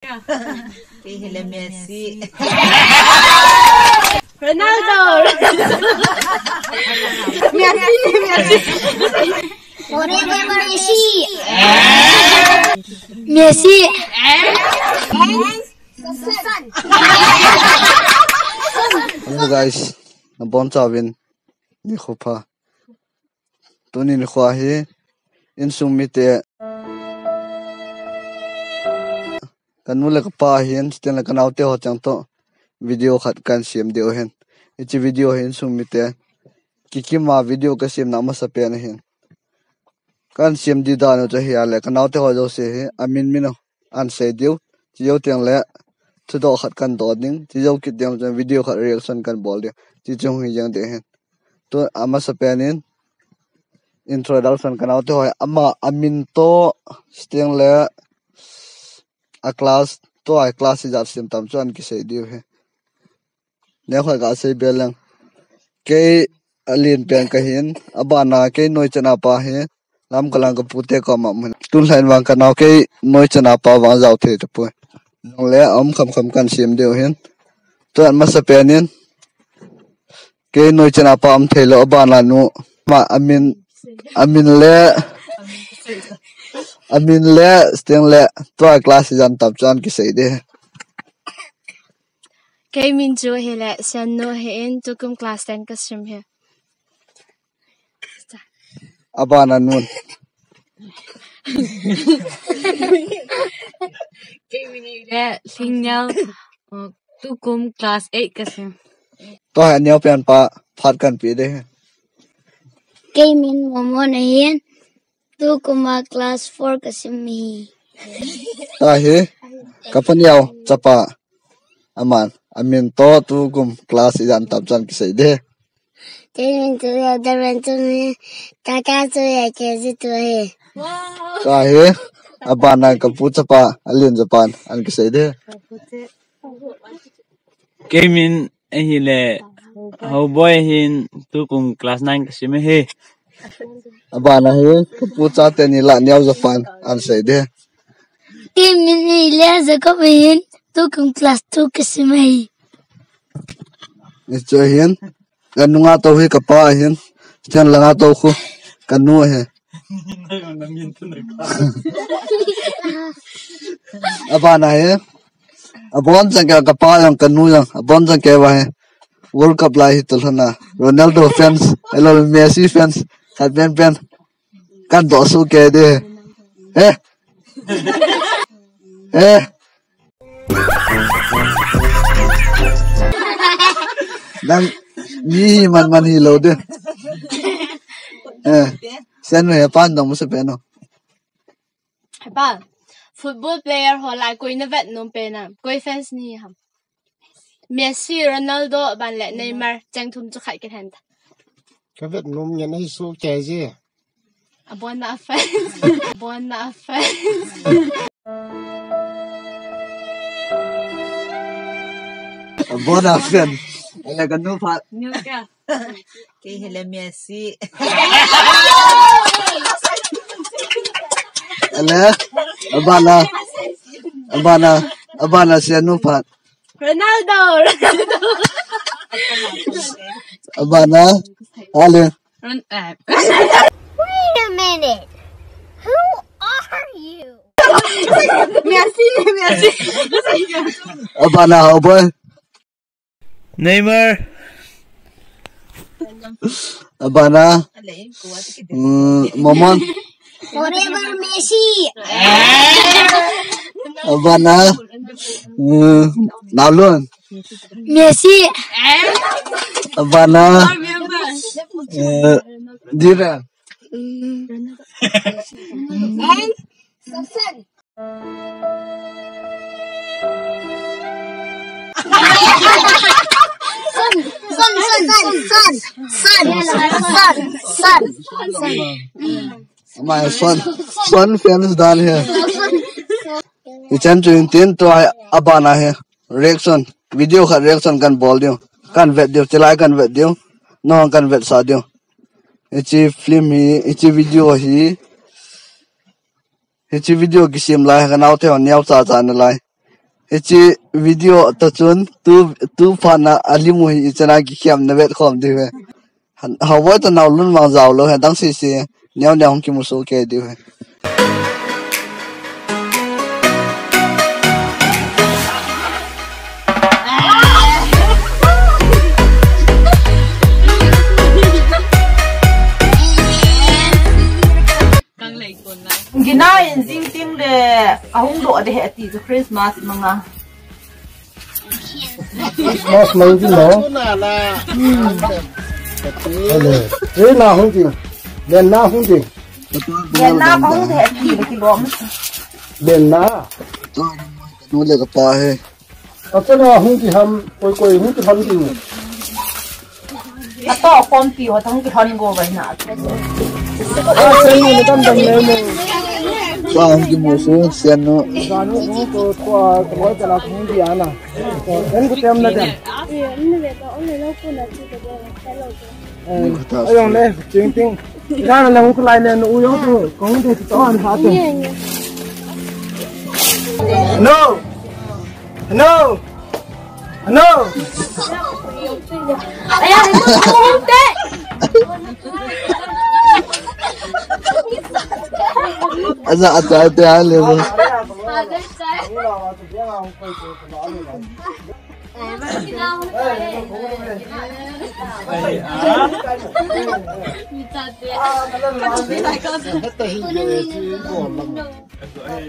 Kay Messi. Ronaldo. Forever Messi. Messi. Hello guys, nabon chawin ni khopa tuni ni khwa hi insum mi te kanmu le pa hian sten la kanau te ho chang to video khat kan siam deu hen ichi video hin sum mi te kikima video ka siam na ma sa pe na hen kan siam di da no cha hiya le kanau te ho jo se he amin mino an se deu chi yo teng le thu do khat kan do ding chi yo kit deu cha video khat reaction kan bol de chi chung hi jang de hen to ama sa pe nin introduction kanau te ho ama amin to steng le a class to a class is at sim tam chuan ki sei diu he ne khoi ga sei belang ke alin pen ka hin abana ke noi chana pa he lam kalang ka pute ko ma mun tun lain wang ka naw ke noi chana pa wang jaw the te pu nong le kham kan sim diu hen to an ma sa penin ke noi chana pa am thelo abana nu ma amin le steng le to a class jan tap chan ki sei de Kay min chu hele san no he in to kum class 10 ka sim he. abana nun Kay min le signal to kum class 8 ka sim. to ha neo pen pa phat kan pi de Gaming momo na yan. Tu kuma class 4 kasi mi. ta he kapan yaw chapa aman amin to tu gum class jan tap chan ki sei de Gaming tu ya daran tu ni. Taka tu ya kesi tu he. ta he abana ka pu chapa alin japan an ki sei de Kemin ahile how boy hin tu kum class 9 kasi me he abana he ka pu cha te ni la nyaw japan an sei de Gaming ni le za ko min. Tu kum class 2 kasi mi. ni cho hian kan nga to hi ka pa hian chen langa to khu kan nu he abana he abon chang ka pa yang kan nu yang abon chang ke wa he world cup lai hi tulhana ronaldo fans hello messi fans hat pen kan do su ke de dan ni man hi lo de sen me pan dong musa pe no Ba football player ho lai koi na vet nom pe na koi fans ni ham. Messi Ronaldo ban le Neymar chang thum chu khai ke han. Cái vết nôm nhận hay số chè gì Abon na fans. Abon na fans. bona fen ala kan nu phat New ka. Kay Messi. ala abana se nu phat Ronaldo. abana ale Wait a minute. Who are you? Messi. abana ho boy Neymar abana Alain ko at momon Forever Messi. abana nalun Messi. abana dira And Sasan. Son. my son fans dan here ichan chuin tin to abana he reaction video kha reaction kan bol dio kan vet dio chelai kan vet dio no kan vet sa dio ichi film hi ichi video kisim lai kan autte on yaw cha cha na lai Ichi video to chun tu phana alimu hi chana ki khiam na vet khom diwe hawa to naw lun mang zaw lo ha dang si si nyaw nyaw ki muso ke diwe Gina in jing ting de ahung do de heti to Christmas manga. Christmas mấy cái đó thế nào không chịu đèn nào không chịu Đèn na ahung de heti de ki bom. đèn na nu le ka pa he cái nào không chịu ham coi coi không chịu ham chịu A to kon pi ho thang ki thon go vai na. sen này nó đâm lên mình pa hom ki muso sen no gan nó cũng có qua cái là không đi à nào em có tem là tem ai ông này chính chính ra là không có lại lên uống yếu thôi không thể cho ăn hạt được no no no Ai à, không tệ. aza ata te ale mo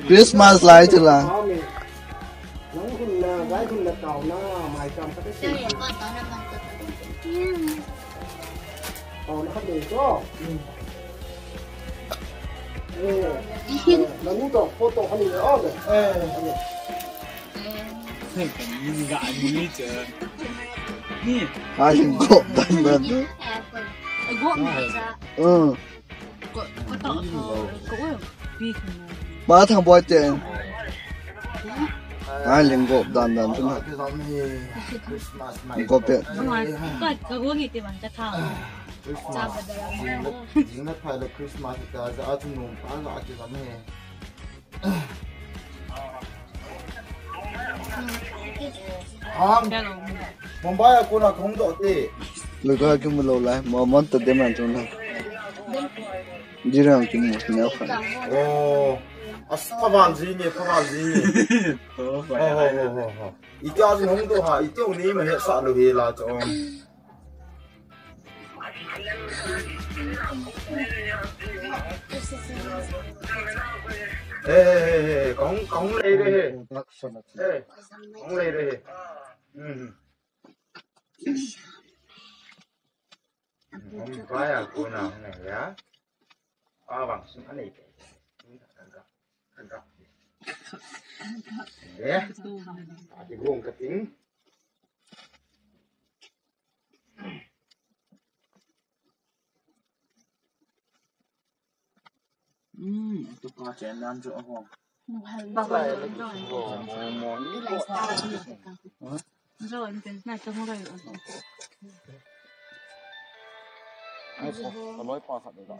Christmas lai chula nó muốn tổ photo hay gì đó ha hin ko dan ben ba thang boy ten ai ling go dan dan tu ko pe Jingat pada Christmas kita saat numpang tak kita meh. Mumbai aku nak kong dok ti. lu ka ki mu lo lai mo mon ta de man tu na jirang ki mu na kha Oh, aspavan zini, pavan zini. Itu aja kong dok ha, itu ni meh sah lu hela cong. Cống lên đây. Cống lên đây. Không phải là cô nào này á. Bằng xuống cái này. Đấy. Thì gồm cái tính. Tôi có chén ăn chỗ không? Rồi, này tôi không rồi. Nói qua thật là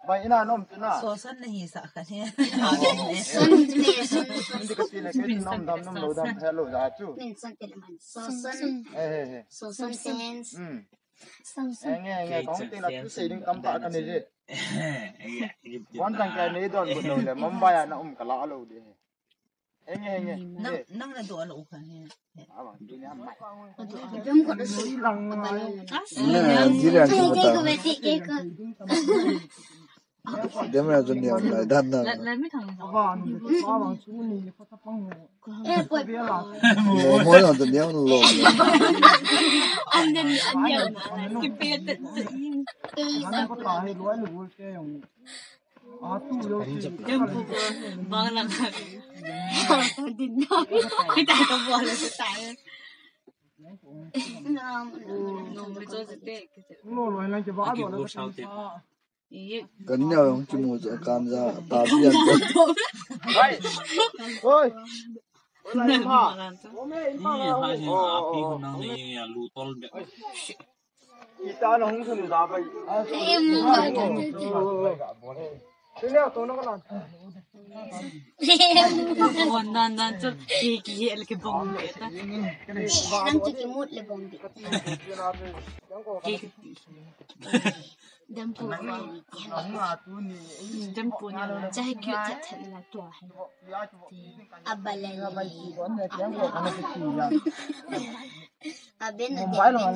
vậy nào nó nào So san nahi sa ka ne. Hindi kasi na kahit nam lo dam hello da chu. Sosan sense. Nghe có tin là cứ xây đến cắm bạ cái này gì. Quan trọng cái này đòn một đầu là Mumbai nó cả lạ lâu đi. Nghe. Nang na do ano ka ne. jirang ki mata de man tu ni lai dan na mo yo tu ni lo Anh nhiều cái bia tự nhiên. nó có tao hay lối lối cái tu Vâng là cái tài có bò là cái tài. lối này chỉ vã rồi nó kan nya yong ki mu za kan za ta bian Ôi. Ini hasil api kunang ni lutol kita nó không thường ra vậy em muốn gọi cả thế nào tôi nó có làm còn nan cho kỳ cái bông vậy ta đang cho cái mút là bông bị đâm phụ đâm phụ nhau Chắc kiểu thật thật là tỏa hay abba lên abin là phải là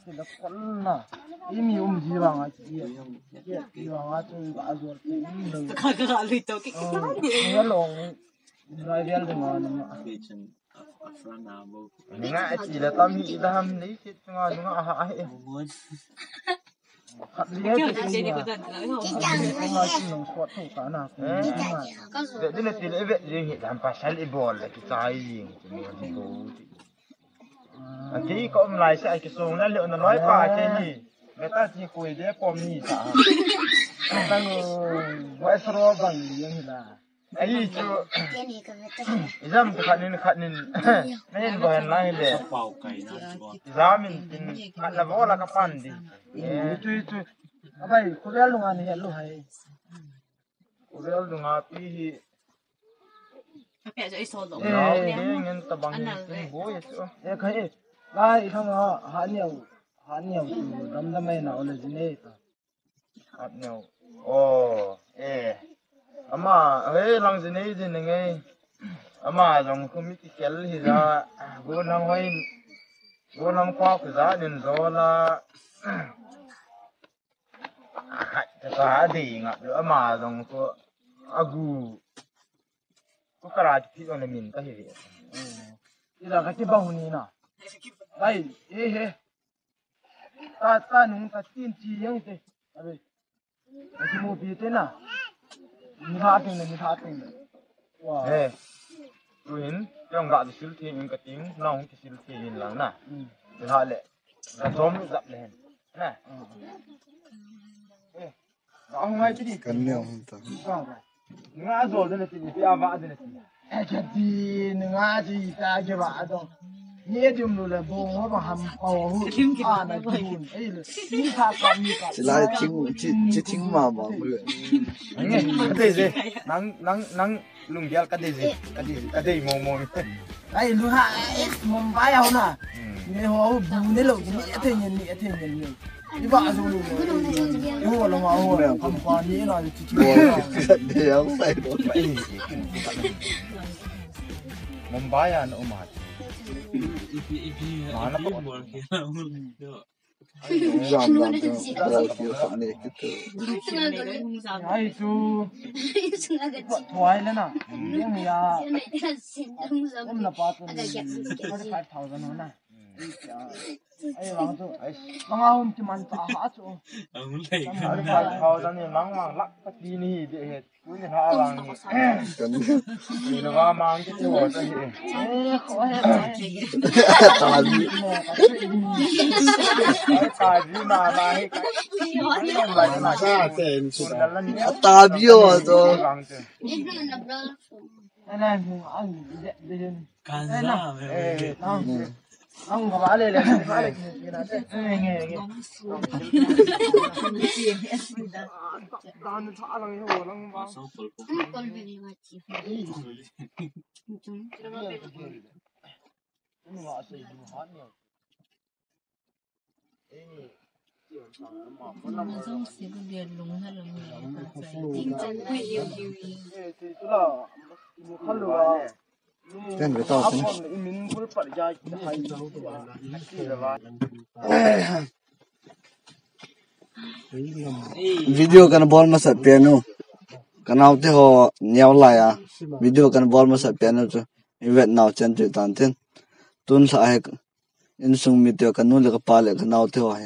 thì nó còn là im gì bằng á chị gì bằng á tôi đã rồi cái lì tao cái nó lồng rồi về được ngon nga chỉ là tao nghĩ là ham lấy chết ngon nó hại kiểu là gì có tận nói không nói chung là quạt thủ cả nào vậy nên là tỷ lệ vậy gì hiện làm phải sai lệ bol là cái sai gì thì chỉ có lại sẽ cái số nó liệu nó nói phải cái gì người ta chỉ quỳ để bom nhỉ sao ta gọi số bằng như là ấy chứ dám khát nên nên gọi lại để dám mình khát là vô là cái pan đi chui à vậy cô bé luôn anh hiểu luôn hay cô bé luôn à pi cái cho số đó nên ta bằng cái bố vậy chứ cái cái thằng họ hạt nhiều đâm đâm này nào là gì này hạt nhiều ồ ama lang gì này gì này ama dòng không biết cái gì ra bố năng hoài bố năng qua cái giá nên rồi là cái gì ngạ rồi ama dòng có agu có cái gì thì anh mình cái gì đây là cái bao nhiêu nè đây ta nung ta tin chi yang thế đây cái mua bì thế nào mình thắt tiền wow rồi hin trong gạo thì siêu thị những cái tiếng nong thì siêu thị nhìn lắm nè mình thắt lại là xóm dập lên nè đó không ai biết cần nhiều hơn ta ngã rồi đây là gì phải vạ đây là gì cái gì ngã gì ta cái vạ đó nhớ chung rồi là bông nó bằng hầm bầu hút này buồn ấy là đi thà còn như cả chỉ là chính mà người cái gì nắng lùng gel cái gì mồm đây lu hạ mồm bái không nè nghe họ bùn đấy lộc nhẹ thế nhìn đi vợ rồi hồ là hồ không còn nhẹ rồi chỉ để không phải đâu mồm bái à nó mà mà nó có làm cho kiểu phạm này ai chú thoại lên à nhưng mà em là bao nhiêu 5,000 nữa nè ai làm chú mang hôm chỉ mang trả hết chú 5,000 này mang lắc cái gì nè để cuối ngày họ mang thì nó mang cái chỗ đó thì tài gì mà cái ta biết rồi này anh can ra ông có bán lên nghe đàn thả lăng hồ lăng bao tên người to video kan ball mà sập piano kan nào thì họ nheo lại à video kan ball mà sập piano chứ event nào chân chữ tàn thiên tuân lại in sung mi tiêu kan nu le ka pa le kan nào thì họ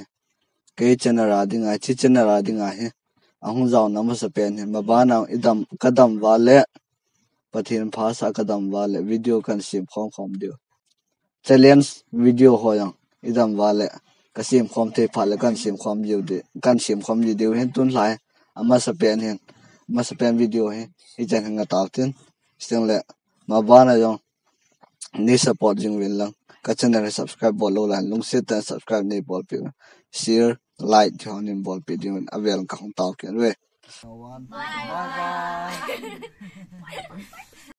cái channel ra đi ngay chi channel ra đi ngay ahun giàu nằm mà sập piano mà ba nào idam kadam vale pathin phasa kadam vale video kan sim khom dio challenge video ho yang idam vale ka sim khom the phale kan sim khom dio de kan sim khom dio hen tun lai ama sa pen video he i jan hanga taw tin sting le ma bana yong ni support jing win lang ka channel subscribe bol lo lan lung sit ta subscribe nei bol pi share like cho nên bol video avel ka hong tao ke we. Bye bye.